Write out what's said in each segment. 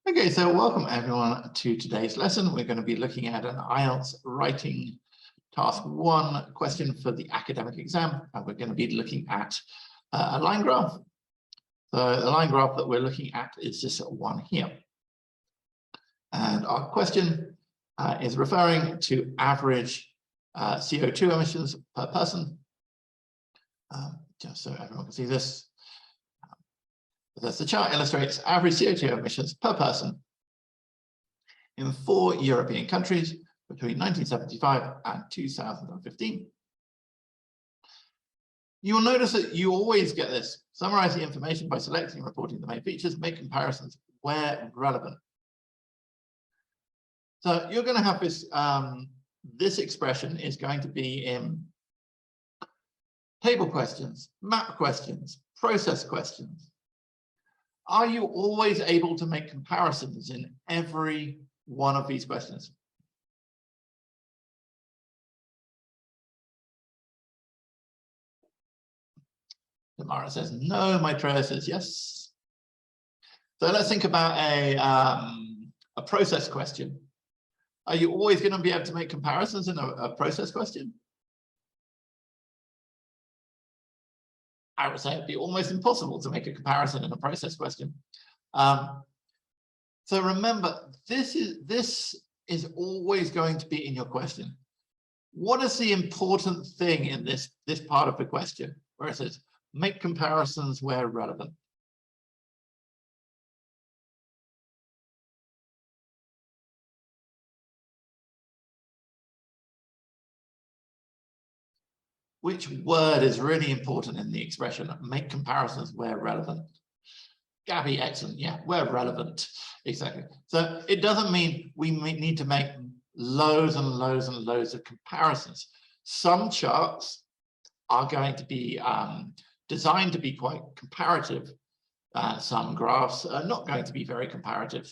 Okay, so welcome everyone to today's lesson. We're going to be looking at an IELTS writing task 1 question for the academic exam, and we're going to be looking at a line graph. So the line graph that we're looking at is this one here. And our question is referring to average CO2 emissions per person. Just so everyone can see this. The chart illustrates average CO2 emissions per person in 4 European countries between 1975 and 2015. You will notice that you always get this. Summarize the information by selecting and reporting the main features, make comparisons where relevant. So you're going to have this, this expression is going to be in table questions, map questions, process questions. Are you always able to make comparisons in every one of these questions? Tamara says no, Maitreya says yes. So let's think about a process question. Are you always going to be able to make comparisons in a process question? I would say it'd be almost impossible to make a comparison in a process question. So remember, this is always going to be in your question. What is the important thing in this part of the question where it says make comparisons where relevant? Which word is really important in the expression, make comparisons where relevant? Gabby, excellent. Yeah, where relevant. Exactly. So it doesn't mean we need to make loads and loads and loads of comparisons. Some charts are going to be designed to be quite comparative. Some graphs are not going to be very comparative.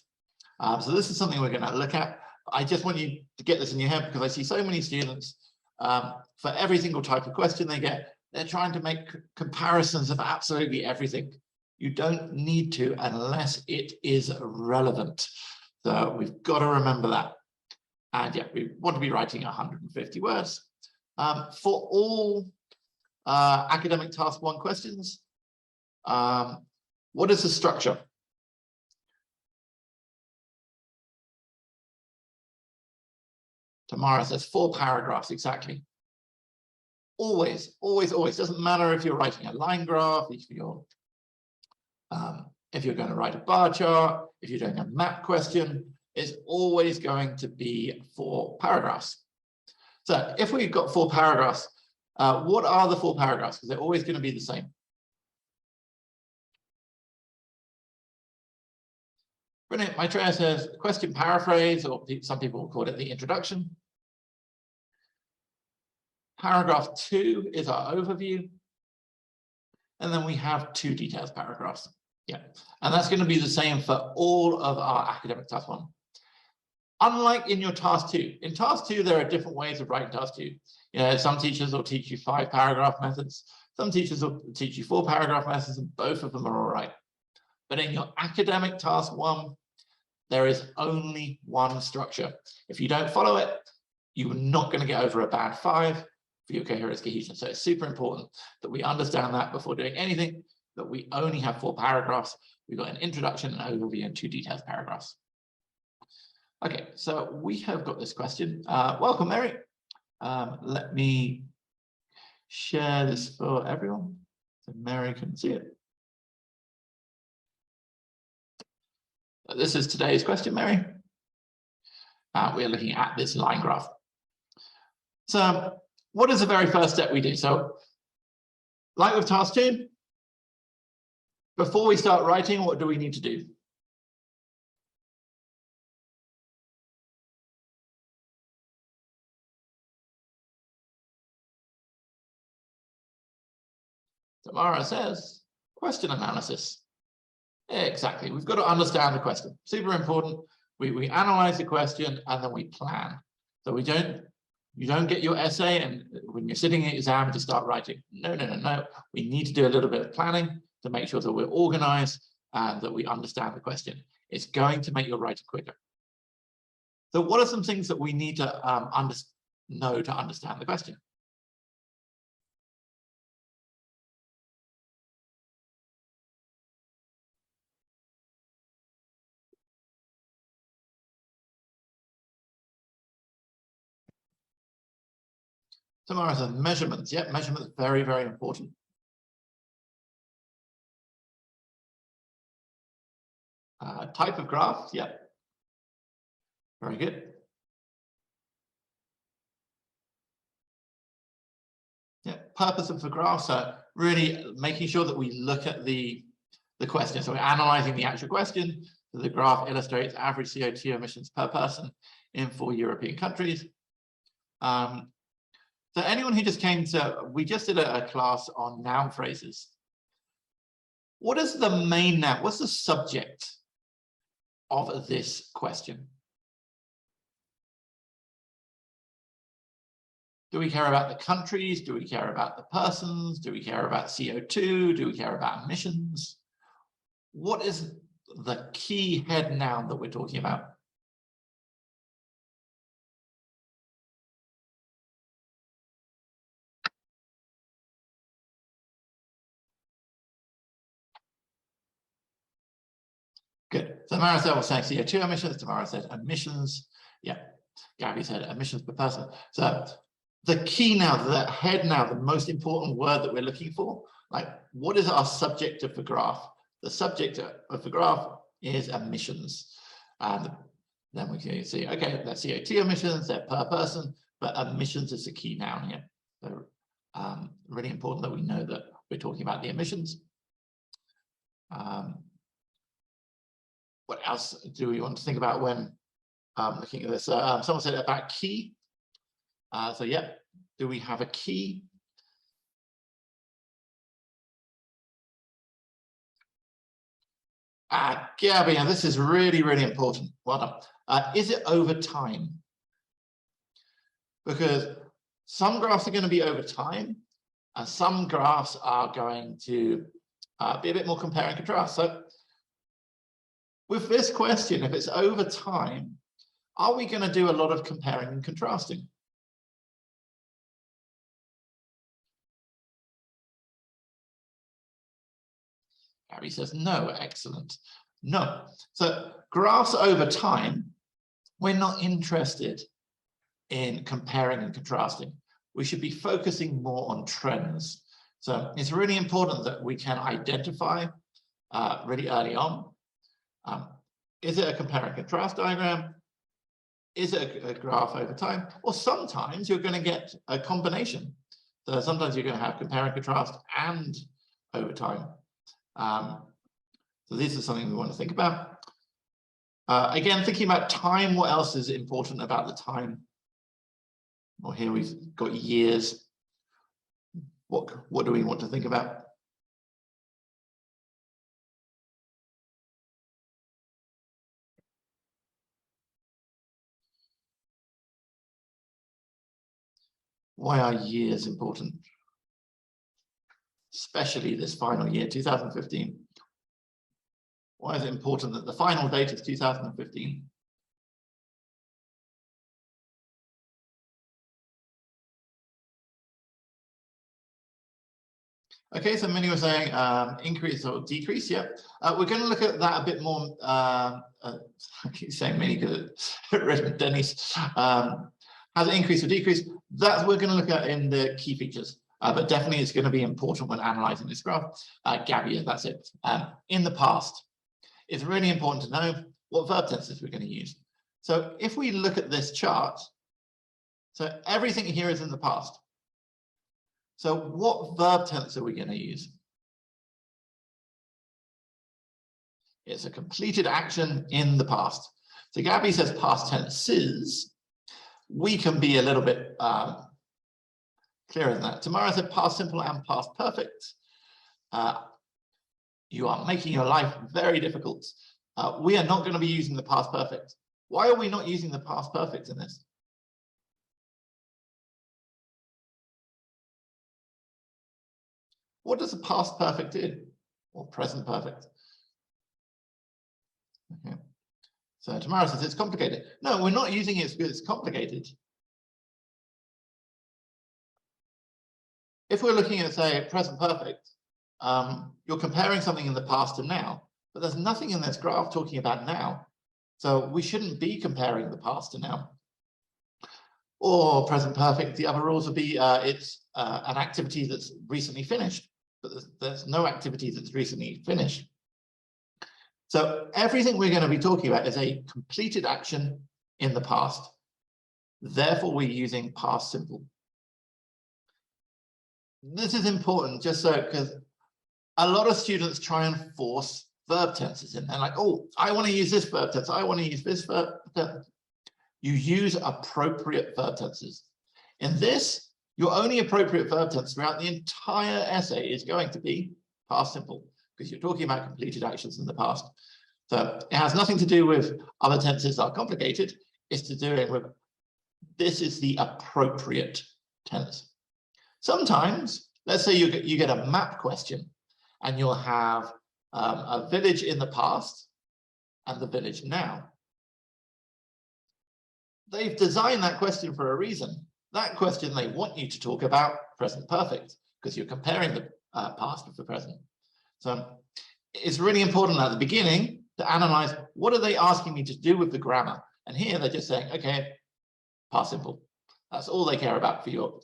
So this is something we're going to look at. I just want you to get this in your head because I see so many students for every single type of question they get, they're trying to make comparisons of absolutely everything. You don't need to unless it is relevant. So we've got to remember that. And yeah, we want to be writing 150 words. For all academic task 1 questions, what is the structure? Tamara says 4 paragraphs, exactly. Always, always, always. Doesn't matter if you're writing a line graph, if you're going to write a bar chart, if you're doing a map question, it's always going to be 4 paragraphs. So if we've got 4 paragraphs, what are the 4 paragraphs? Because they're always going to be the same. Brilliant. Maitreya says question paraphrase, or some people will call it the introduction. Paragraph 2 is our overview. And then we have 2 details paragraphs. Yeah, and that's going to be the same for all of our academic task 1. Unlike in your task 2, in task 2, there are different ways of writing task 2. You know, some teachers will teach you 5 paragraph methods. Some teachers will teach you 4 paragraph methods, and both of them are all right. But in your academic task 1, there is only one structure. If you don't follow it, you're not going to get over a bad 5 for your coherence cohesion. So it's super important that we understand that before doing anything, that we only have 4 paragraphs. We've got an introduction, an overview, and 2 details paragraphs. Okay, so we have got this question. Welcome, Mary. Let me share this for everyone so Mary can see it. This is today's question, Mary. We're looking at this line graph. So what is the very first step we do? So like with task 2, before we start writing, what do we need to do? Tamara says question analysis. Exactly. We've got to understand the question. Super important. We analyze the question and then we plan. So you don't get your essay and when you're sitting in the exam to start writing. No. We need to do a little bit of planning to make sure that we're organized and that we understand the question. It's going to make your writing quicker. So what are some things that we need to know to understand the question? Tamara says measurements. Yeah, measurements, very, very important. Type of graph. Yeah. Very good. Yeah, purpose of the graph. So really making sure that we look at the question. So we're analyzing the actual question. So the graph illustrates average CO2 emissions per person in 4 European countries. So anyone who just came to, we just did a class on noun phrases. What is the main noun? What's the subject of this question? Do we care about the countries? Do we care about the persons? Do we care about CO2? Do we care about emissions? What is the key head noun that we're talking about? Good. So Tamara was saying CO2 emissions. Tamara said emissions. Yeah. Gabby said emissions per person. So the key now, the head now, the most important word that we're looking for, like what is our subject of the graph? The subject of the graph is emissions. And then we can see, okay, that's CO2 emissions, they're per person, but emissions is the key noun here. So really important that we know that we're talking about the emissions. What else do we want to think about when looking at this? Someone said about key. So yeah, do we have a key? Gabby, and this is really, really important. Well done. Is it over time? Because some graphs are going to be over time, and some graphs are going to be a bit more compare and contrast. So with this question, if it's over time, are we going to do a lot of comparing and contrasting? Gary says no. Excellent. No. So graphs over time, we're not interested in comparing and contrasting. We should be focusing more on trends. So it's really important that we can identify really early on. Is it a compare and contrast diagram? Is it a graph over time? Or sometimes you're going to get a combination. So sometimes you're going to have compare and contrast and over time. So this is something we want to think about. Again, thinking about time, what else is important about the time? Well, here we've got years. What do we want to think about? Why are years important? Especially this final year, 2015. Why is it important that the final date is 2015? Okay, so many were saying increase or decrease. Yeah, we're going to look at that a bit more. I keep saying many because Dennis has it increased or decreased. That we're going to look at in the key features. But definitely it's going to be important when analyzing this graph. Gabby, that's it. In the past, it's really important to know what verb tenses we're going to use. So if we look at this chart, so everything here is in the past. So what verb tense are we going to use? It's a completed action in the past. So Gabby says past tenses. We can be a little bit clearer than that. Tamara said past simple and past perfect. You are making your life very difficult. We are not going to be using the past perfect. Why are we not using the past perfect in this? What does the past perfect do? Or present perfect? So Tamara says it's complicated. No, we're not using it because it's complicated. If we're looking at, say, present perfect, you're comparing something in the past and now, but there's nothing in this graph talking about now. So we shouldn't be comparing the past to now. Or present perfect, the other rules would be it's an activity that's recently finished, but there's no activity that's recently finished. So everything we're going to be talking about is a completed action in the past. Therefore, we're using past simple. This is important just so, because a lot of students try and force verb tenses in. They're like, oh, I want to use this verb tense. I want to use this verb tense. You use appropriate verb tenses. In this, your only appropriate verb tense throughout the entire essay is going to be past simple, because you're talking about completed actions in the past. So it has nothing to do with other tenses that are complicated. It's to do with this is the appropriate tense. Sometimes, let's say you get a map question, and you'll have a village in the past and the village now. They've designed that question for a reason. That question, they want you to talk about present perfect, because you're comparing the past with the present. So it's really important at the beginning to analyze, what are they asking me to do with the grammar? And here they're just saying, okay, past simple. That's all they care about for your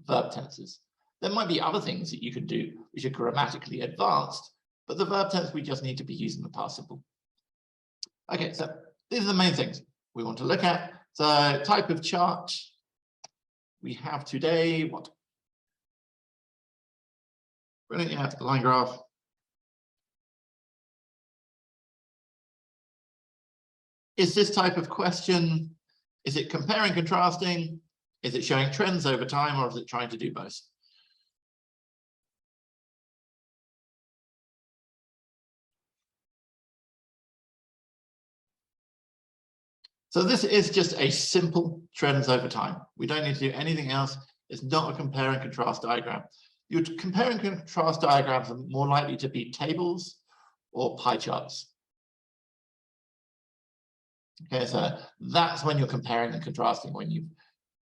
verb tenses. There might be other things that you can do which are grammatically advanced, but the verb tense, we just need to be using the past simple. Okay, so these are the main things we want to look at. So type of chart we have today, what? Brilliant, yeah, line graph. Is this type of question, is it comparing, contrasting? Is it showing trends over time, or is it trying to do both? So this is just a simple trends over time. We don't need to do anything else. It's not a compare and contrast diagram. Your compare and contrast diagrams are more likely to be tables or pie charts. Okay, so that's when you're comparing and contrasting, when you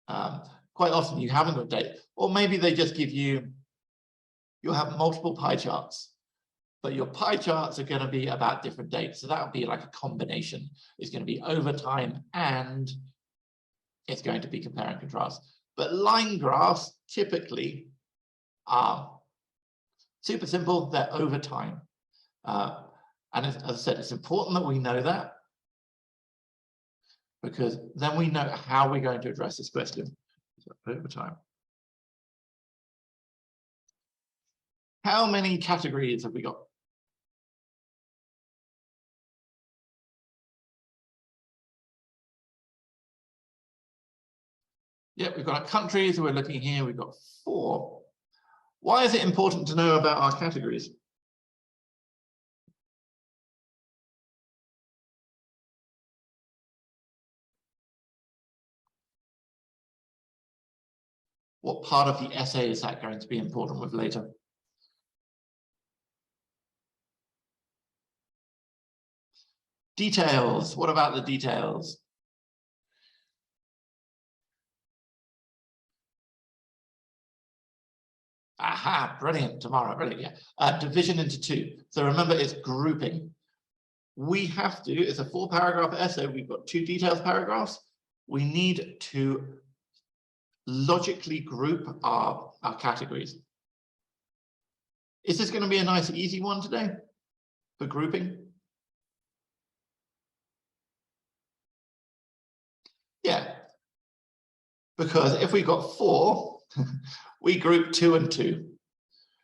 quite often you haven't got data, or maybe they just give you, you'll have multiple pie charts, but your pie charts are going to be about different dates. So that would be like a combination. It's going to be over time and it's going to be compare and contrast. But line graphs typically are super simple. They're over time. And as I said, it's important that we know that, because then we know how we're going to address this question over time. How many categories have we got? Yeah, we've got our countries. We're looking here. We've got 4. Why is it important to know about our categories? What part of the essay is that going to be important with later? Details. What about the details? Aha, brilliant, Tamara, brilliant, yeah. Division into 2. So remember, it's grouping. We have to, it's a 4-paragraph essay, we've got 2 details paragraphs. We need to logically group our categories. Is this going to be a nice, easy one today for grouping? Yeah, because if we've got 4, we group 2 and 2.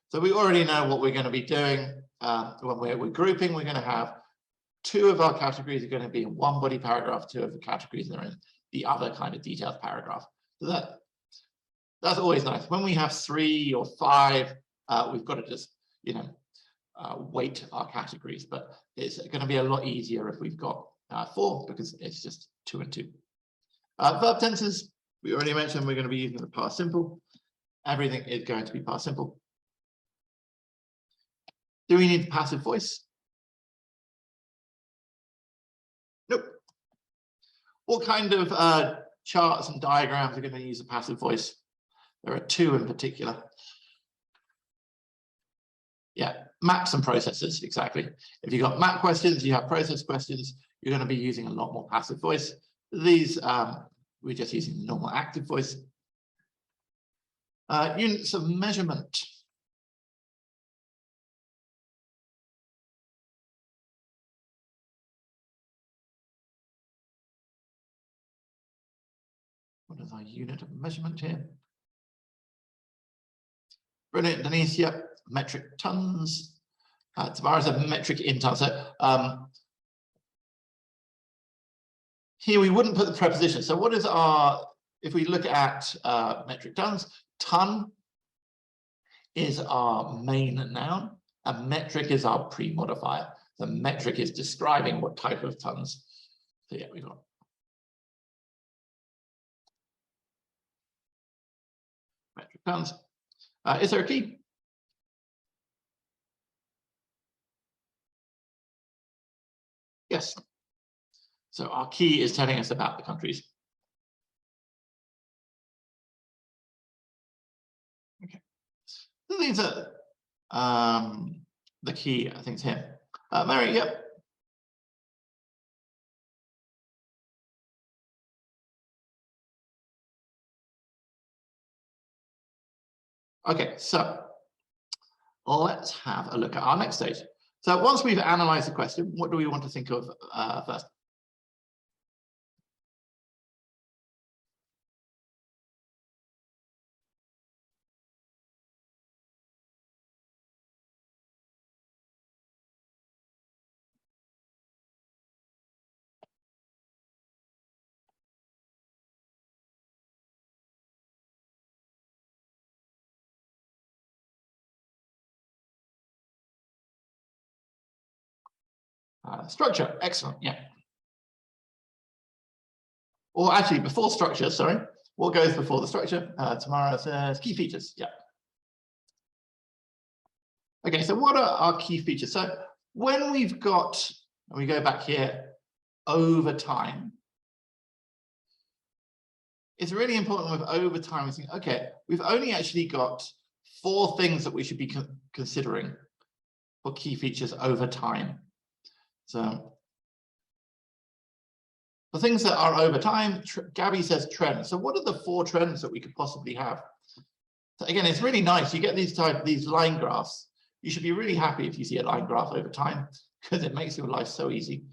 So we already know what we're going to be doing. When we're grouping, we're going to have 2 of our categories are going to be in one body paragraph, 2 of the categories are in the other kind of detailed paragraph. So that's always nice. When we have 3 or 5, we've got to just, weight our categories, but it's going to be a lot easier if we've got 4, because it's just 2 and 2. Verb tenses, we already mentioned we're going to be using the past simple. Everything is going to be past simple. Do we need passive voice? Nope. What kind of charts and diagrams are going to use a passive voice? There are two in particular. Yeah, maps and processes, exactly. If you've got map questions, you have process questions, you're going to be using a lot more passive voice. These, we're just using the normal active voice. Units of measurement. What is our unit of measurement here? Brilliant, Denise. Yep, metric tons. Tamara said metric in tons. So here we wouldn't put the preposition. So what is our, if we look at metric tons, ton is our main noun and metric is our pre-modifier. The metric is describing what type of tons. So yeah, we've got metric tons. Is there a key? Yes. So our key is telling us about the countries. Okay. So these are the key, I think, is here. Mary, yep. Okay, so let's have a look at our next stage. So once we've analyzed the question, what do we want to think of first? Structure, excellent, yeah. Or actually, before structure, sorry. What goes before the structure? Tamara says key features, yeah. Okay, so what are our key features? So when we've got, and we go back here, over time, it's really important with over time, we think, okay, we've only actually got 4 things that we should be considering for key features over time. So the things that are over time, Gabby says trends. So what are the 4 trends that we could possibly have? So again, it's really nice. You get these line graphs. You should be really happy if you see a line graph over time because it makes your life so easy.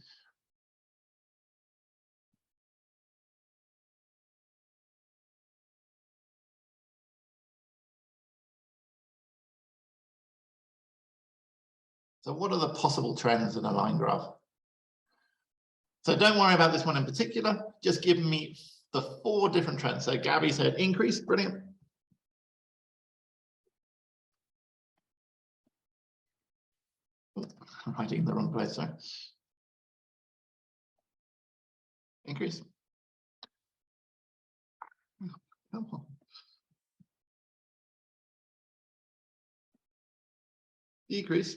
So what are the possible trends in a line graph? So don't worry about this one in particular. Just give me the 4 different trends. So Gabby said increase, brilliant. I'm writing in the wrong place, sorry. Increase. Come on. Decrease.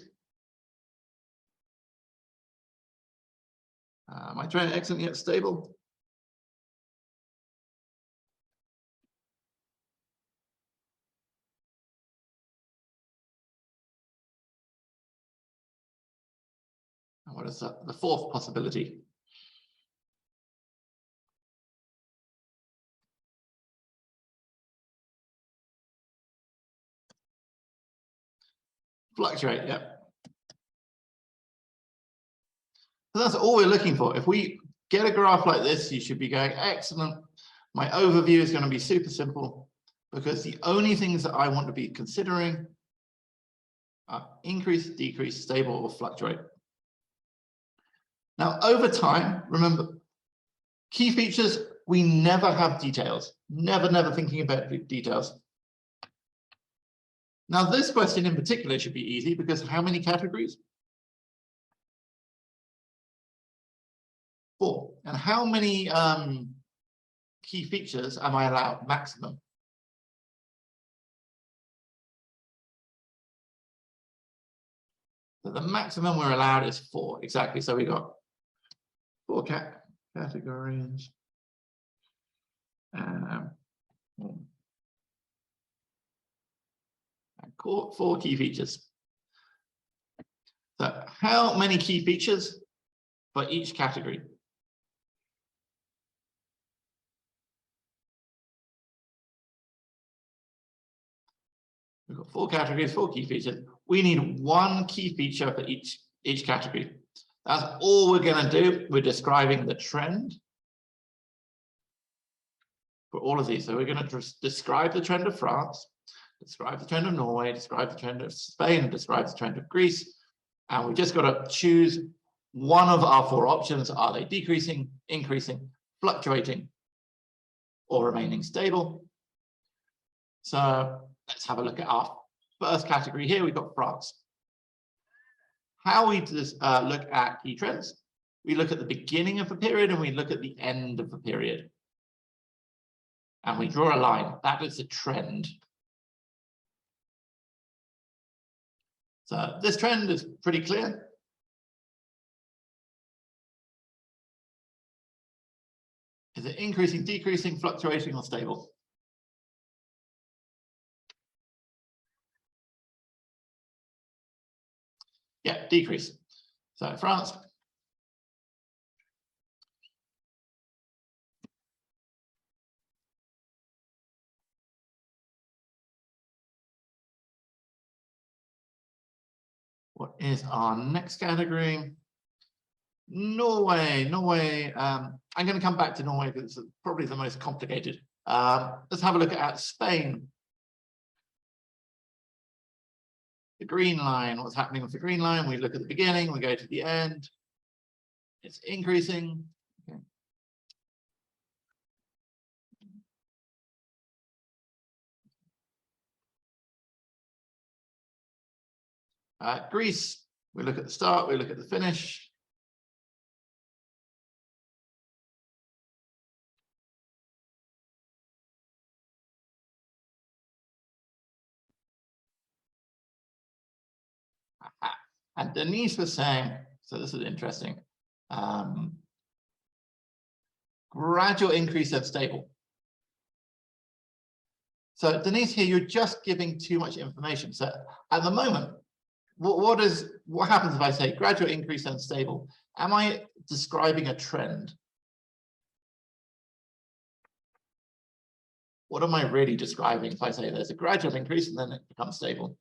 My trend excellent yet stable. And what is that? The 4th possibility? Fluctuate, yeah. So that's all we're looking for. If we get a graph like this, you should be going, excellent. My overview is going to be super simple because the only things that I want to be considering are increase, decrease, stable, or fluctuate. Now, over time, remember, key features, we never have details. Never thinking about details. Now, this question in particular should be easy because how many categories? 4. And how many key features am I allowed maximum? So the maximum we're allowed is 4, exactly. So we got 4 categories. Four key features. So how many key features for each category? We've got 4 categories, 4 key features. We need 1 key feature for each category. That's all we're going to do. We're describing the trend for all of these. So we're going to describe the trend of France, describe the trend of Norway, describe the trend of Spain, describe the trend of Greece. And we've just got to choose one of our 4 options. Are they decreasing, increasing, fluctuating, or remaining stable? So let's have a look at our first category here. We've got France. How we look at key trends. We look at the beginning of a period and we look at the end of a period. And we draw a line. That is a trend. So this trend is pretty clear. Is it increasing, decreasing, fluctuating, or stable? Yeah, decrease. So France. What is our next category? Norway. I'm going to come back to Norway because it's probably the most complicated. Let's have a look at Spain. The green line, what's happening with the green line? We look at the beginning, we go to the end. It's increasing. Okay. Greece, we look at the start, we look at the finish. And Denise was saying, so this is interesting, gradual increase and stable. So Denise here, you're just giving too much information. So at the moment, what happens if I say gradual increase and stable? Am I describing a trend? What am I really describing if I say there's a gradual increase and then it becomes stable?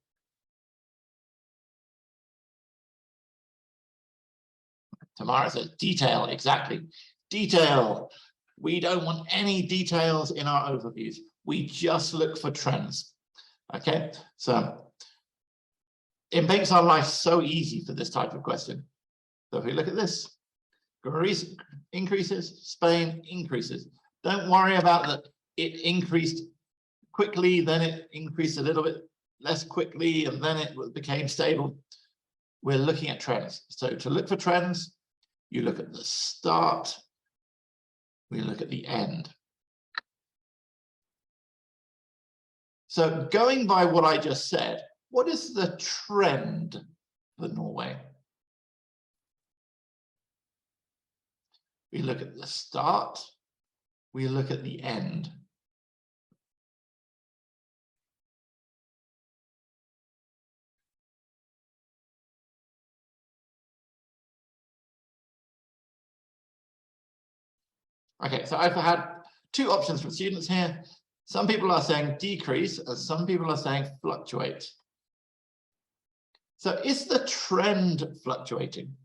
Tamara says detail, exactly. Detail. We don't want any details in our overviews. We just look for trends. Okay, so it makes our life so easy for this type of question. So if we look at this, Greece increases, Spain increases. Don't worry about that it increased quickly, then it increased a little bit less quickly, and then it became stable. We're looking at trends. So to look for trends, you look at the start, we look at the end. So going by what I just said, what is the trend for Norway? We look at the start, we look at the end. Okay, so I've had 2 options for students here. Some people are saying decrease, and some people are saying fluctuate. So is the trend fluctuating?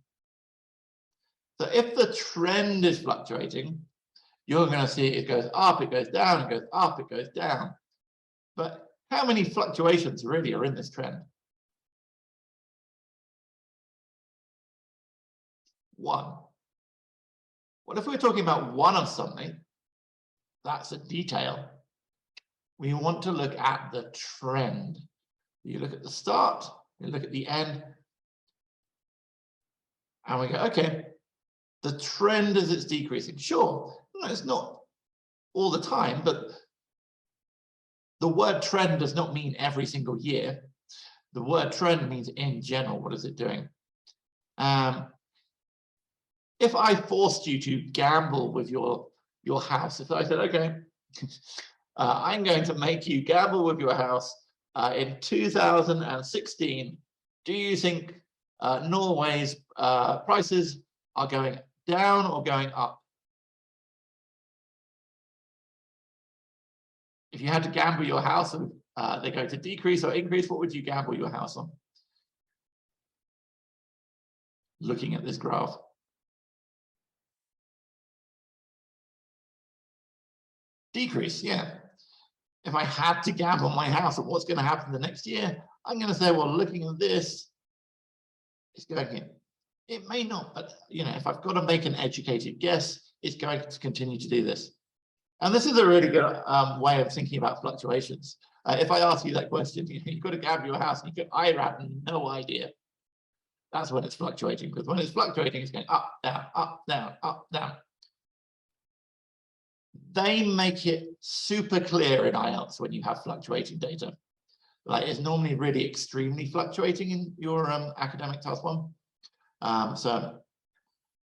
So if the trend is fluctuating, you're going to see it goes up, it goes down, it goes up, it goes down. But how many fluctuations really are in this trend? 1. What if we're talking about one of something? That's a detail. We want to look at the trend. You look at the start, you look at the end, and we go, okay, the trend is it's decreasing. Sure, no, it's not all the time, but the word trend does not mean every single year. The word trend means in general, what is it doing? If I forced you to gamble with your house, if I said, okay, I'm going to make you gamble with your house in 2016, do you think Norway's prices are going down or going up? If you had to gamble your house and they go to decrease or increase, what would you gamble your house on? Looking at this graph. Decrease, yeah. If I had to gamble my house on what's going to happen the next year, I'm going to say, well, looking at this, it's going in. It may not, but if I've got to make an educated guess, it's going to continue to do this. And this is a really good way of thinking about fluctuations. If I ask you that question, you've got to gamble your house, and you go, I have no idea. That's when it's fluctuating, because when it's fluctuating, it's going up, down, up, down, up, down. They make it super clear in IELTS when you have fluctuating data. Like, it's normally really extremely fluctuating in your academic task one. So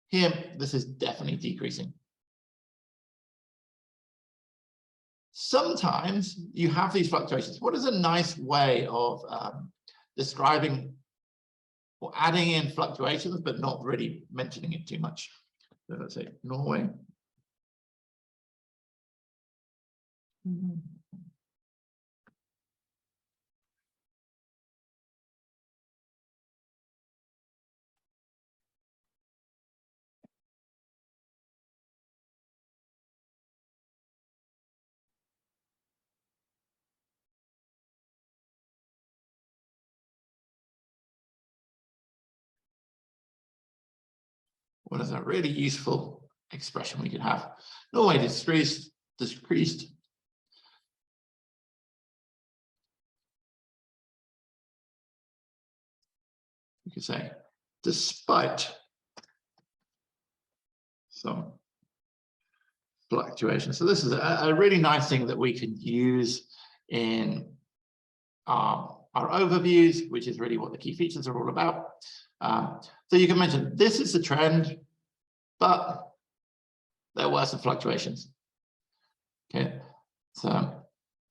here, this is definitely decreasing. Sometimes you have these fluctuations. What is a nice way of describing or adding in fluctuations, but not really mentioning it too much? So let's say Norway. What is a really useful expression we could have? Norway decreased. You could say, despite some fluctuation. So this is a really nice thing that we can use in our overviews, which is really what the key features are all about. So you can mention this is the trend, but there were some fluctuations. Okay, so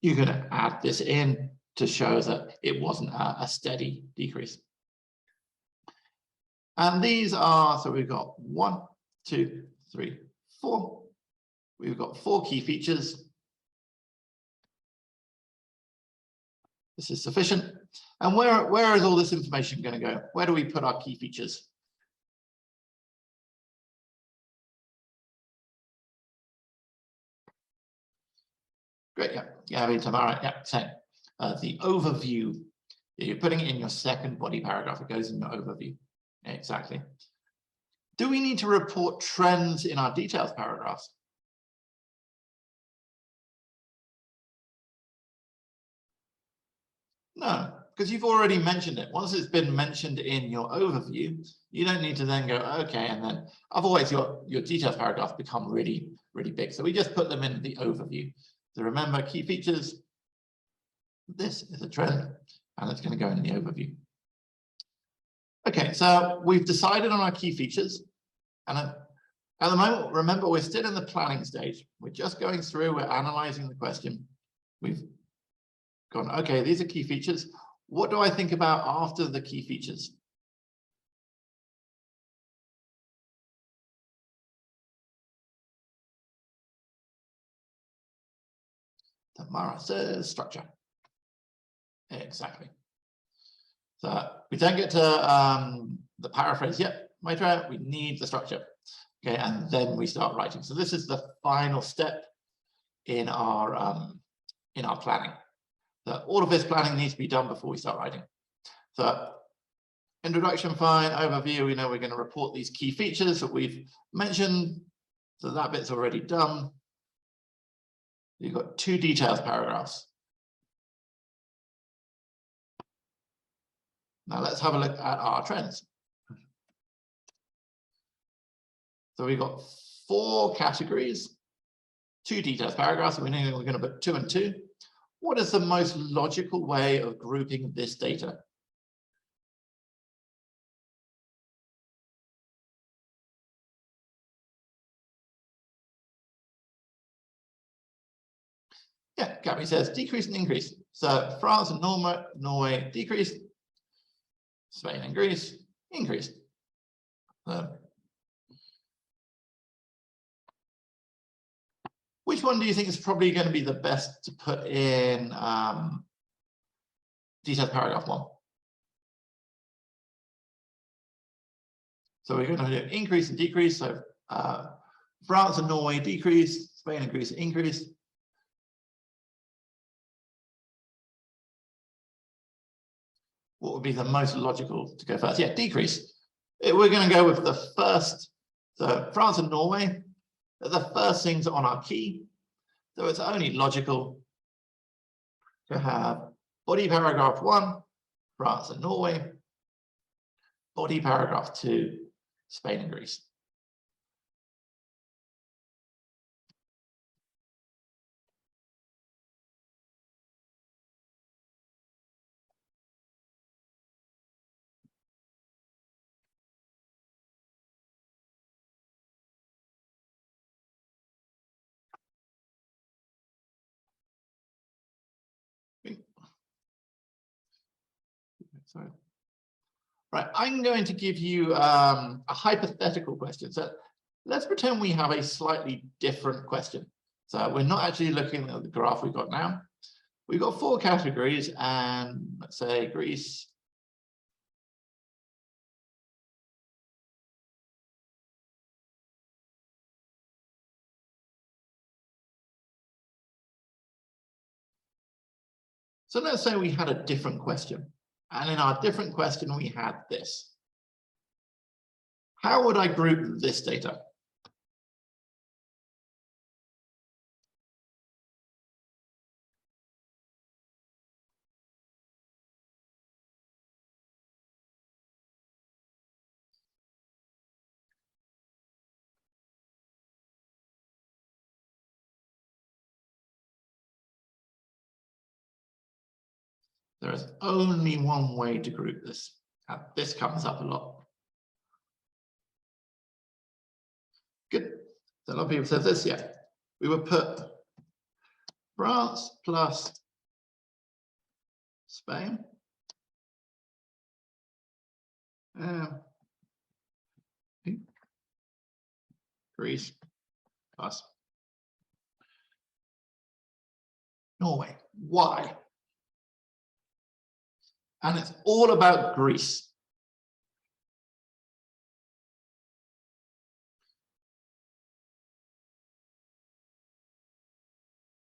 you can add this in to show that it wasn't a steady decrease. And these are, so we've got 1, 2, 3, 4. We've got 4 key features. This is sufficient. And where is all this information going to go? Where do we put our key features? Great, yeah. Gabby, Tamara, yeah, same. The overview, you're putting it in your second body paragraph. It goes in your overview. Yeah, exactly. Do we need to report trends in our details paragraphs? No, because you've already mentioned it. Once it's been mentioned in your overview, you don't need to then go, okay, and then otherwise your details paragraphs become really, really big. So we just put them in the overview. So remember, key features, this is a trend, and it's going to go in the overview. Okay, so we've decided on our key features, and at the moment, remember, we're still in the planning stage. We're just going through, we're analyzing the question. We've gone, okay, these are key features. What do I think about after the key features? Tamara says structure. Exactly. So we don't get to the paraphrase yet, Maitra. We need the structure. Okay, and then we start writing. So this is the final step in our planning. So all of this planning needs to be done before we start writing. So introduction, fine. Overview, we know we're going to report these key features that we've mentioned. So that bit's already done. You've got 2 details paragraphs. Now let's have a look at our trends. So we've got 4 categories, 2 details paragraphs. So we know we're going to put 2 and 2. What is the most logical way of grouping this data? Yeah, Gabby says decrease and increase. So France and Norway decreased, Spain and Greece increased. Which one do you think is probably going to be the best to put in detailed paragraph 1? So we're going to do increase and decrease. So France and Norway decrease, Spain and Greece increase. What would be the most logical to go first? Yeah, decrease. We're going to go with the first. So France and Norway are the first things on our key. So it's only logical to have body paragraph 1, France and Norway, body paragraph 2, Spain and Greece. Sorry. Right, I'm going to give you a hypothetical question. So let's pretend we have a slightly different question. So we're not actually looking at the graph we've got now. We've got 4 categories and let's say Greece. So let's say we had a different question. And in our different question, we had this. How would I group this data? There is only one way to group this. This comes up a lot. Good. So a lot of people said this, yeah. We would put France plus Spain. Greece plus Norway. Why? And it's all about Greece.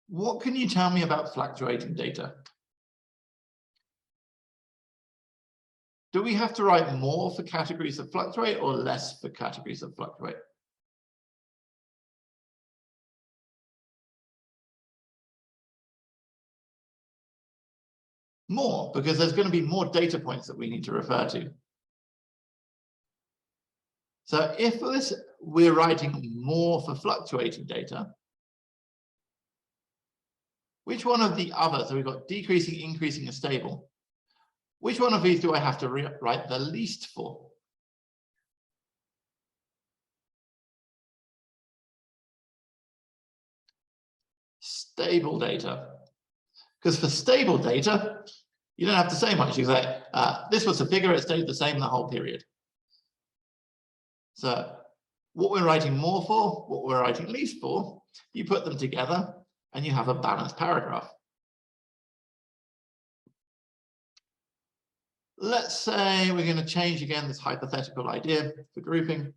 What can you tell me about fluctuating data? Do we have to write more for categories that fluctuate or less for categories that fluctuate? More, because there's going to be more data points that we need to refer to. So if we're writing more for fluctuating data, which one of the others, so we've got decreasing, increasing, and stable, which one of these do I have to write the least for? Stable data. Because for stable data, you don't have to say much. You say, this was a figure, it stayed the same the whole period. So what we're writing more for, what we're writing least for, you put them together and you have a balanced paragraph. Let's say we're going to change again this hypothetical idea for grouping.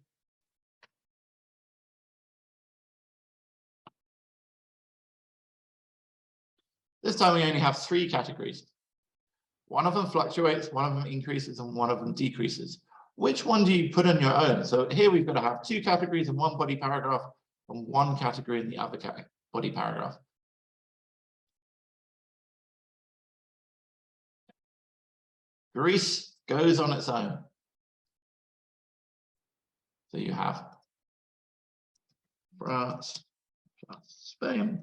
This time we only have 3 categories. One of them fluctuates, one of them increases, and one of them decreases. Which one do you put on your own? So here we've got to have 2 categories in one body paragraph and 1 category in the other body paragraph. Greece goes on its own. So you have France plus Spain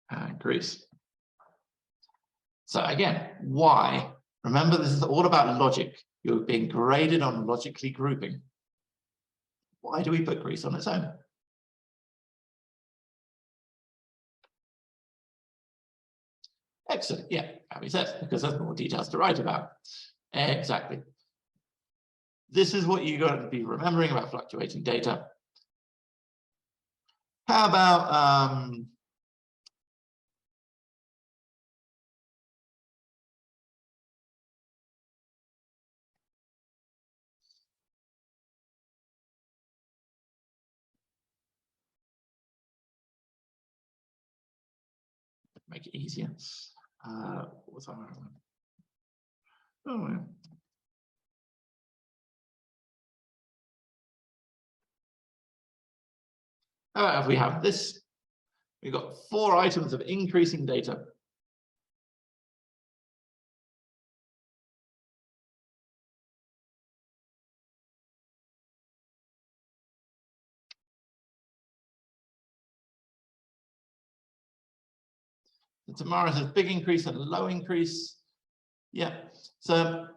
and Greece. So again, why? Remember, this is all about logic. You're being graded on logically grouping. Why do we put Greece on its own? Excellent. Yeah, that makes sense because there's more details to write about. Exactly. This is what you're going to be remembering about fluctuating data. How about make it easier. What's our one? Oh, yeah. How about if we have this? We've got 4 items of increasing data. So tomorrow says big increase and low increase. Yeah. So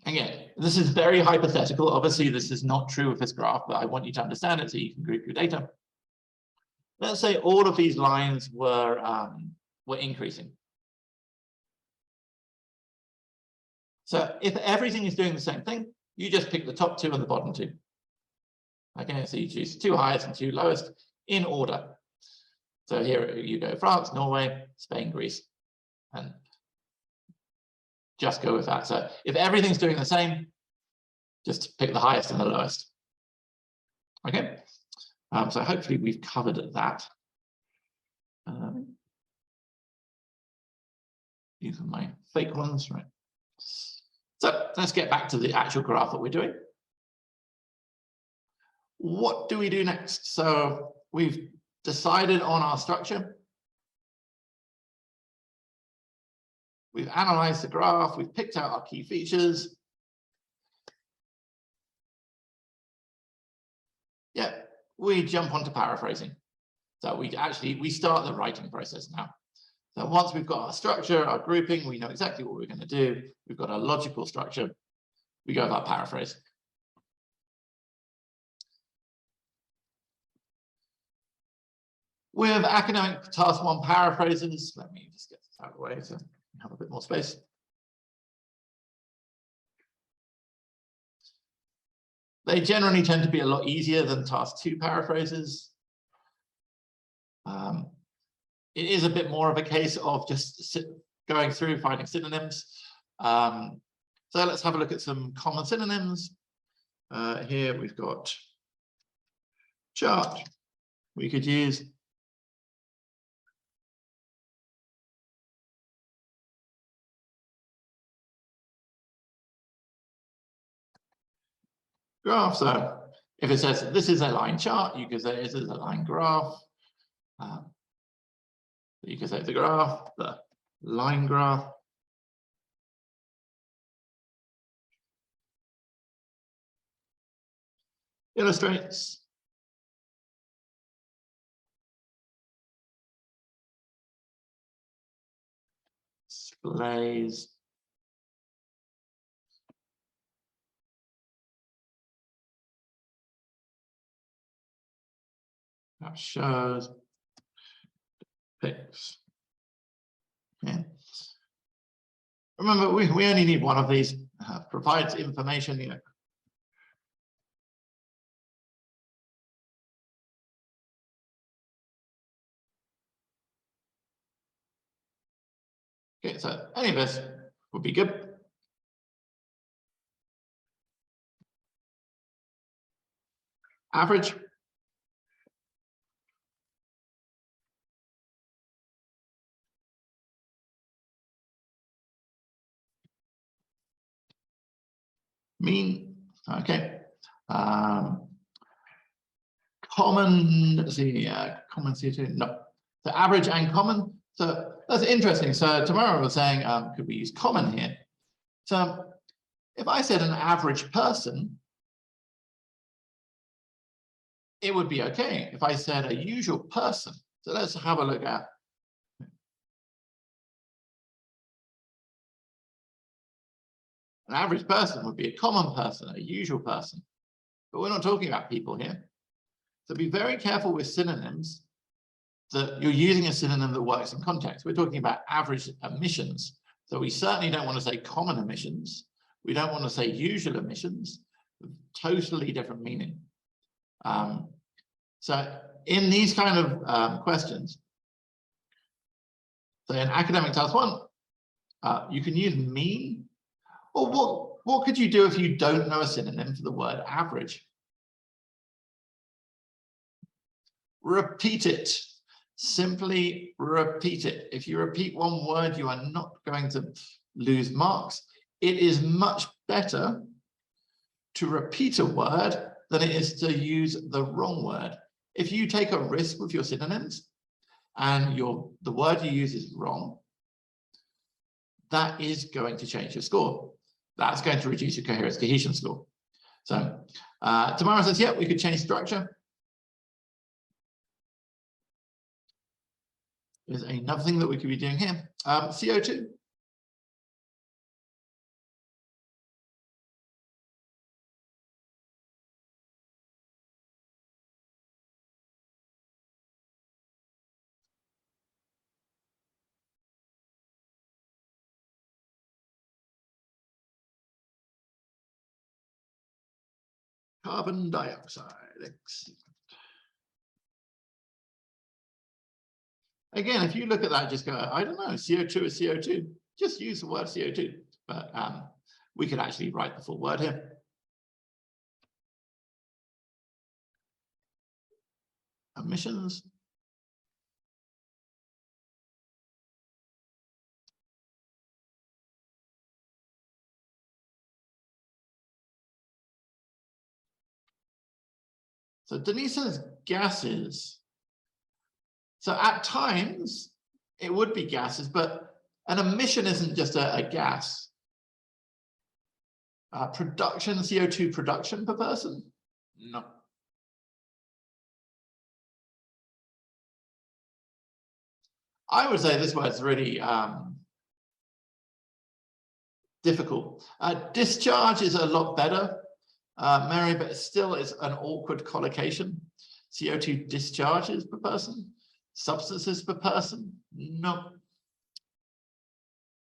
again, this is very hypothetical. Obviously, this is not true with this graph, but I want you to understand it so you can group your data. Let's say all of these lines were increasing. So if everything is doing the same thing, you just pick the top 2 and the bottom 2. Okay, so you choose 2 highest and 2 lowest in order. So here you go: France, Norway, Spain, Greece, and just go with that. So if everything's doing the same, just pick the highest and the lowest. Okay, so hopefully we've covered that. These are my fake ones, right? So let's get back to the actual graph that we're doing. What do we do next? So we've decided on our structure. We've analyzed the graph. We've picked out our key features. Yeah, we jump onto paraphrasing. So we start the writing process now. So once we've got our structure, our grouping, we know exactly what we're going to do. We've got a logical structure. We go about paraphrase. With academic task 1 paraphrases, let me just get this out of the way so we have a bit more space. They generally tend to be a lot easier than task 2 paraphrases. It is a bit more of a case of just going through finding synonyms. So let's have a look at some common synonyms. Here we've got chart. We could use graph. So if it says this is a line chart, you could say this is a line graph. You can say the graph, the line graph. Illustrates. Displays. That shows. Depicts. Okay. Remember, we only need one of these. Provides information, you know. Okay, so any of this would be good. Average. Mean. Okay. Common, let's see, common CO2, no. So average and common. So that's interesting. So tomorrow we're saying, could we use common here? So if I said an average person, it would be okay. If I said a usual person, so let's have a look at. An average person would be a common person, a usual person. But we're not talking about people here. So be very careful with synonyms. that you're using a synonym that works in context. We're talking about average emissions. So we certainly don't want to say common emissions. We don't want to say usual emissions. Totally different meaning. So in these kind of questions, so in academic task 1, you can use mean. Or what could you do if you don't know a synonym for the word average? Repeat it. Simply repeat it. If you repeat one word, you are not going to lose marks. It is much better to repeat a word than it is to use the wrong word. If you take a risk with your synonyms and the word you use is wrong, that is going to change your score. That's going to reduce your coherence cohesion score. So Tamara says, yeah, we could change structure. There's another thing that we could be doing here. CO2. Carbon dioxide. Excellent. Again, if you look at that, just go, I don't know, CO2 is CO2. Just use the word CO2. But we could actually write the full word here. Emissions. So Denise says gases. So at times, it would be gases, but an emission isn't just a gas. Production, CO2 production per person? No. I would say this word's really difficult. Discharge is a lot better, Mary, but still it's an awkward collocation. CO2 discharges per person, substances per person, no.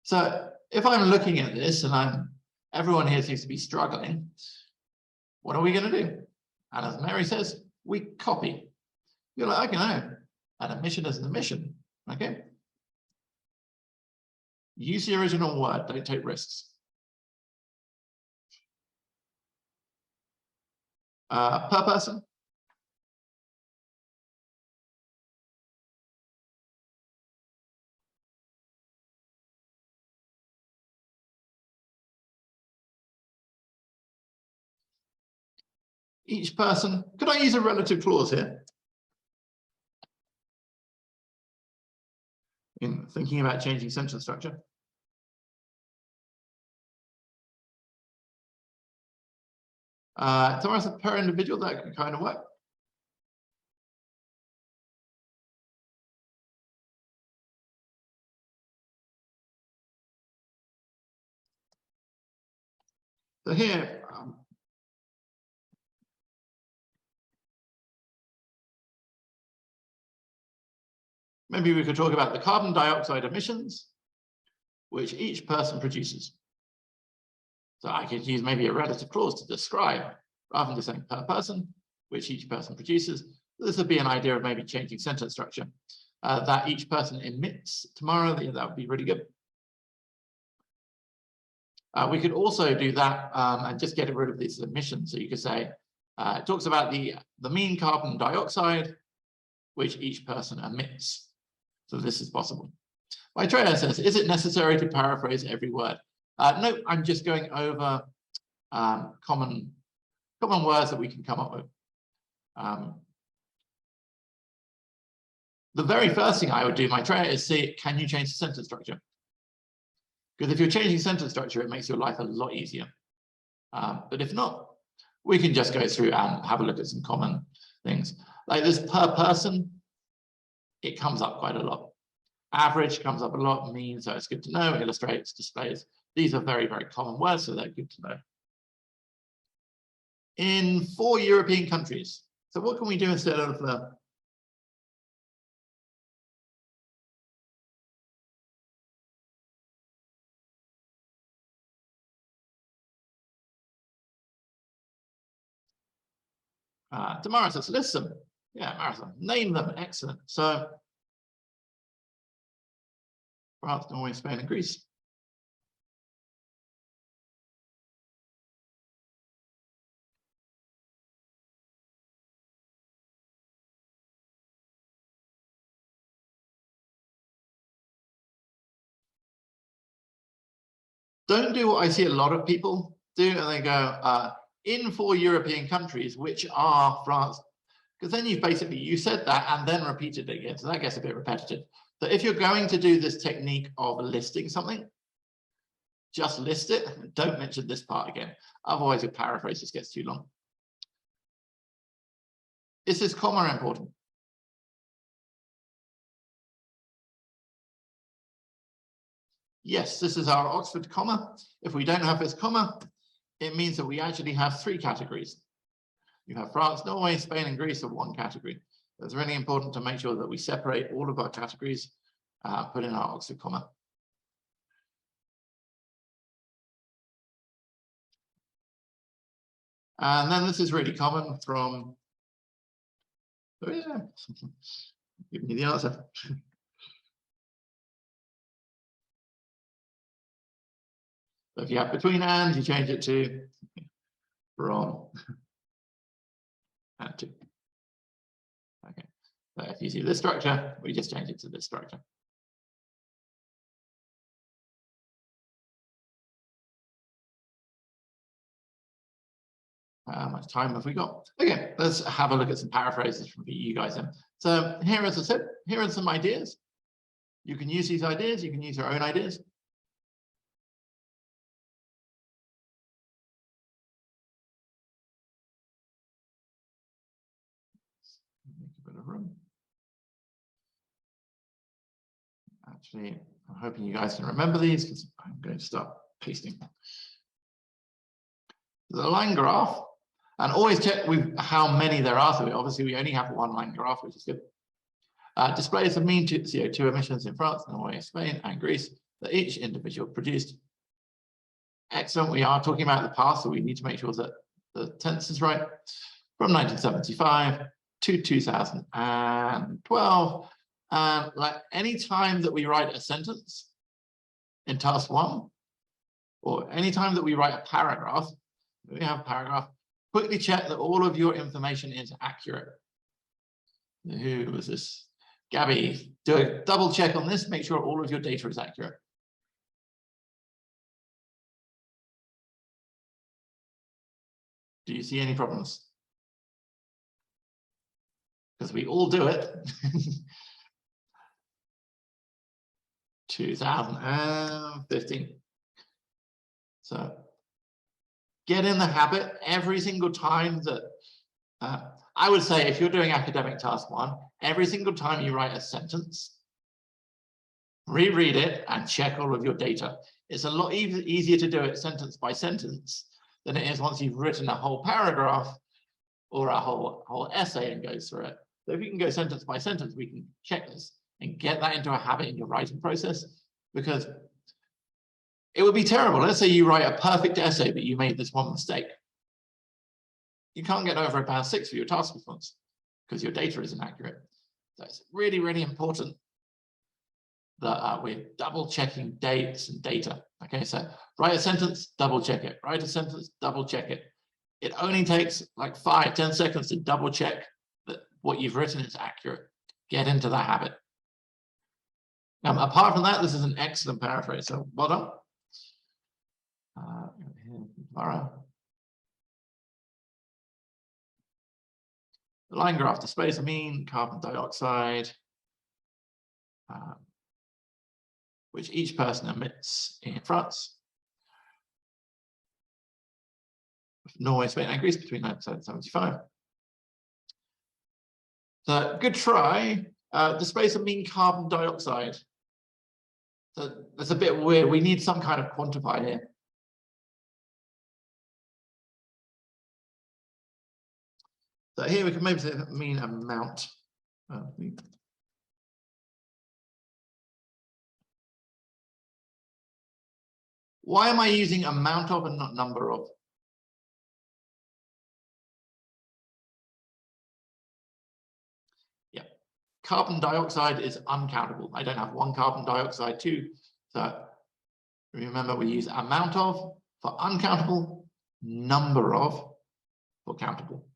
So if I'm looking at this and everyone here seems to be struggling, what are we going to do? And as Mary says, we copy. You're like, okay, no, an emission is an emission, okay? Use the original word, don't take risks. Per person. Each person. Could I use a relative clause here? In thinking about changing sentence structure. Tomorrow said per individual, that could kind of work. So here, maybe we could talk about the carbon dioxide emissions, which each person produces. So I could use maybe a relative clause to describe, rather than just saying per person, which each person produces. This would be an idea of maybe changing sentence structure. That each person emits tomorrow, that would be really good. We could also do that and just get rid of these emissions. So you could say, it talks about the mean carbon dioxide, which each person emits. So this is possible. Maitreya says, is it necessary to paraphrase every word? No, I'm just going over common words that we can come up with. The very first thing I would do, Maitreya, is see, can you change the sentence structure? Because if you're changing sentence structure, it makes your life a lot easier. But if not, we can just go through and have a look at some common things. Like this per person, it comes up quite a lot. Average comes up a lot, mean, so it's good to know, illustrates, displays. These are very, very common words, so they're good to know. In 4 European countries. So what can we do instead of Tomorrow says list them. Yeah, marathon. Name them. Excellent. So France, Norway, Spain, and Greece. Don't do what I see a lot of people do, and they go in 4 European countries, which are France, because then you said that and then repeated it again, so that gets a bit repetitive. So if you're going to do this technique of listing something, just list it. Don't mention this part again. Otherwise, your paraphrase just gets too long. Is this comma important? Yes, this is our Oxford comma. If we don't have this comma, it means that we actually have 3 categories. You have France, Norway, Spain, and Greece of 1 category. So it's really important to make sure that we separate all of our categories, put in our Oxford comma. And then this is really common from, oh yeah, give me the answer. So if you have between and, you change it to from and to. Okay, so if you see this structure, we just change it to this structure. How much time have we got? Okay, let's have a look at some paraphrases from you guys then. So here, as I said, here are some ideas. You can use these ideas, you can use your own ideas. Make a bit of room. Actually, I'm hoping you guys can remember these because I'm going to start pasting. The line graph, and always check with how many there are. So obviously we only have 1 line graph, which is good. Displays the mean CO2 emissions in France, Norway, Spain, and Greece that each individual produced. Excellent. We are talking about the past, so we need to make sure that the tense is right. From 1975 to 2012. And like any time that we write a sentence in task 1, or any time that we write a paragraph, we have a paragraph, quickly check that all of your information is accurate. Who was this? Gabby, do a double check on this, make sure all of your data is accurate. Do you see any problems? Because we all do it. 2015. So get in the habit every single time that, I would say if you're doing academic task 1, every single time you write a sentence, reread it and check all of your data. It's a lot easier to do it sentence by sentence than it is once you've written a whole paragraph or a whole essay and go through it. So if you can go sentence by sentence, we can check this and get that into a habit in your writing process, because it would be terrible. Let's say you write a perfect essay, but you made this 1 mistake. You can't get over a band 6 for your task response because your data isn't accurate. So it's really, really important that we're double checking dates and data. Okay, so write a sentence, double check it. Write a sentence, double check it. It only takes like 5-10 seconds to double check that what you've written is accurate. Get into that habit. Apart from that, this is an excellent paraphrase. So well done. Tomorrow. The line graph displays the mean carbon dioxide, which each person emits in France, Norway, Spain, and Greece between 1975. So good try. Displays the mean carbon dioxide. So that's a bit weird. We need some kind of quantifier here. So here we can maybe say mean amount. Why am I using amount of and not number of? Carbon dioxide is uncountable. I don't have 1 carbon dioxide, 2. So remember, we use amount of for uncountable, number of for countable.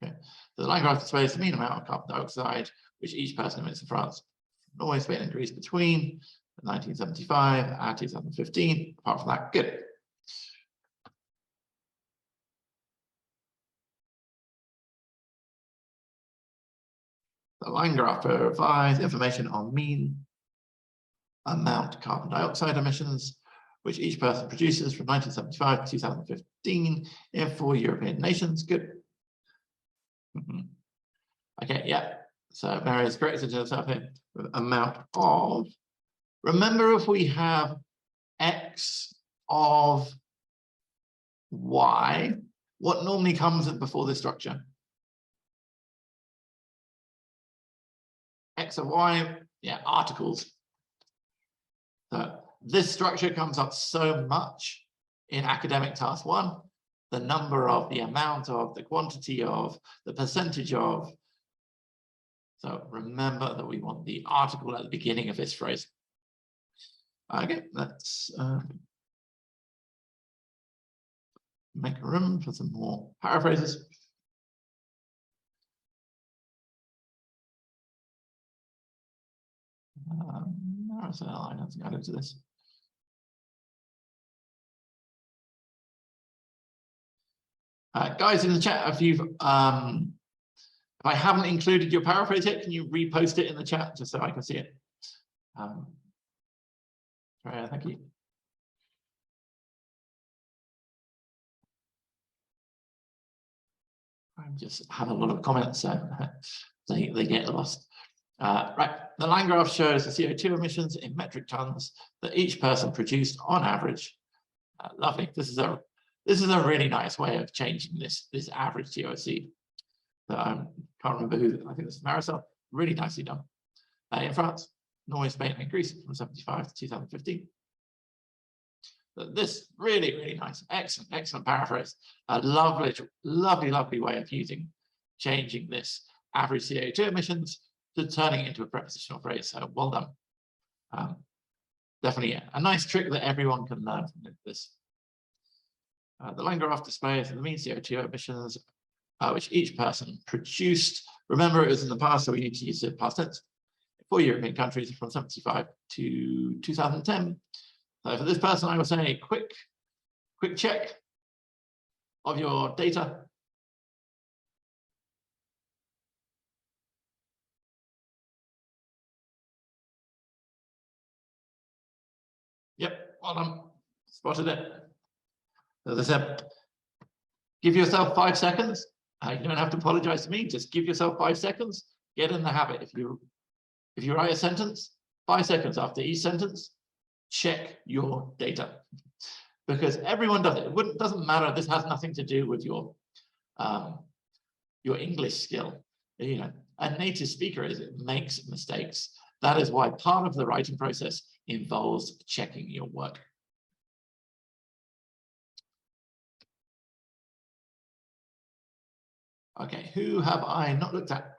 Okay. So the line graph displays the mean amount of carbon dioxide which each person emits in France, Norway, Spain, and Greece between 1975 and 2015. Apart from that, good. The line graph provides information on mean amount of carbon dioxide emissions, which each person produces from 1975 to 2015 in 4 European nations. Good. Okay, yeah. So Mary is corrected herself here with amount of. Remember, if we have X of Y, what normally comes before this structure? X of Y, yeah, articles. So this structure comes up so much in academic task 1, the number of, the amount of, the quantity of, the percentage of. So remember that we want the article at the beginning of this phrase. Okay, let's make room for some more paraphrases. So I don't think I'll go to this. Guys in the chat, if I haven't included your paraphrase yet, can you repost it in the chat just so I can see it? Thank you. I just have a lot of comments, so they get lost. Right, the line graph shows the CO2 emissions in metric tons that each person produced on average. Lovely. This is a really nice way of changing this average TOC. Can't remember who. I think this is Marisol. Really nicely done. In France, Norway, Spain, and Greece from 75 to 2015. But this really nice, excellent paraphrase. A lovely way of changing this average CO2 emissions to turning it into a prepositional phrase. So well done. Definitely a nice trick that everyone can learn from this. The line graph displays the mean CO2 emissions which each person produced. Remember, it was in the past, so we need to use the past tense. 4 European countries from 75 to 2010. So for this person, I would say quick check of your data. Yep, well done. Spotted it. As I said, give yourself 5 seconds. You don't have to apologize to me. Just give yourself 5 seconds. Get in the habit. If you write a sentence, 5 seconds after each sentence, check your data, because everyone does it. It doesn't matter. This has nothing to do with your English skill. You know, a native speaker makes mistakes. That is why part of the writing process involves checking your work. Okay, who have I not looked at?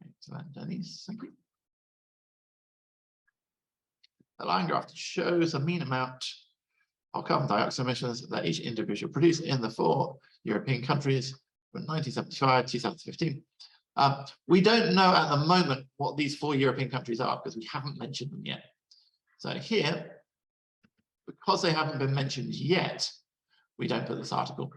Excellent, Denise, thank you. The line graph shows the mean amount of carbon dioxide emissions that each individual produced in the 4 European countries from 1975 to 2015. We don't know at the moment what these 4 European countries are because we haven't mentioned them yet. So here, because they haven't been mentioned yet, we don't put this article.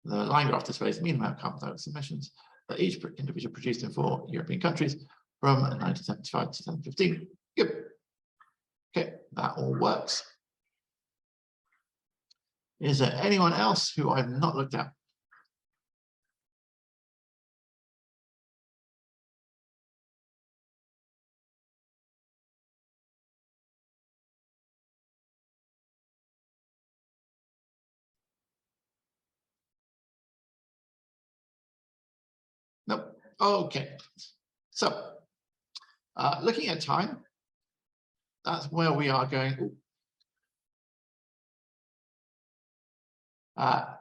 The line graph displays the mean amount of carbon dioxide emissions that each individual produced in 4 European countries from 1975 to 2015. Good. Okay, that all works. Is there anyone else who I've not looked at? Nope. Okay. So, looking at time, that's where we are going.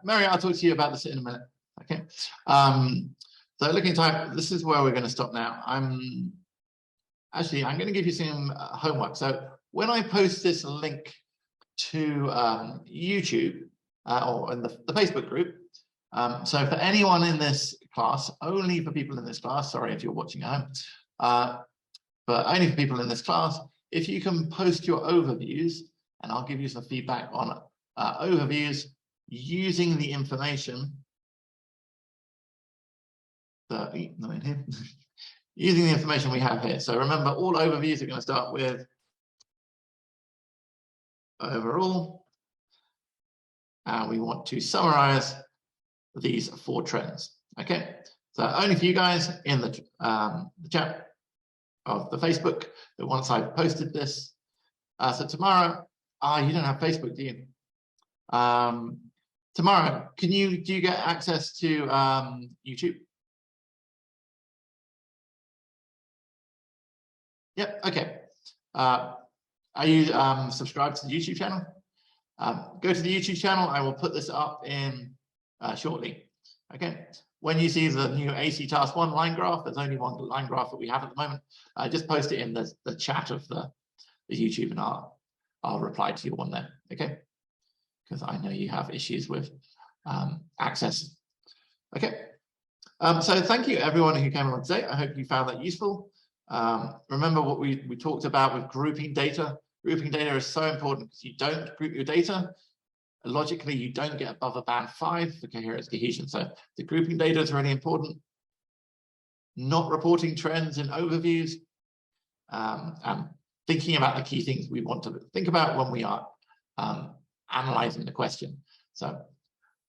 Mary, I'll talk to you about this in a minute. Okay. So looking type, this is where we're going to stop now. I'm going to give you some homework. So when I post this link to YouTube or in the Facebook group, so for anyone in this class, only for people in this class, sorry if you're watching at home, but only for people in this class, if you can post your overviews, and I'll give you some feedback on overviews using the information that, not in here, using the information we have here. So remember, all overviews are going to start with overall, and we want to summarize these 4 trends. Okay, so only for you guys in the chat of the Facebook that once I've posted this. So tomorrow, you don't have Facebook, do you? Tomorrow, do you get access to YouTube? Yep, okay. Are you subscribed to the YouTube channel? Go to the YouTube channel. I will put this up in shortly. Okay. When you see the new AC Task 1 line graph, there's only one line graph that we have at the moment. Just post it in the chat of the YouTube, and I'll reply to you on there. Okay. Because I know you have issues with access. Okay. So thank you everyone who came along today. I hope you found that useful. Remember what we talked about with grouping data. Grouping data is so important because you don't group your data. Logically, you don't get above a band 5 for coherence cohesion. So the grouping data is really important. Not reporting trends in overviews, and thinking about the key things we want to think about when we are analyzing the question. So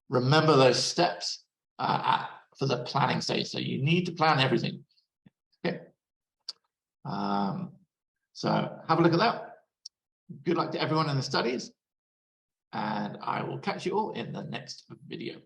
remember those steps for the planning stage. So you need to plan everything. Okay. So have a look at that. Good luck to everyone in the studies, and I will catch you all in the next video.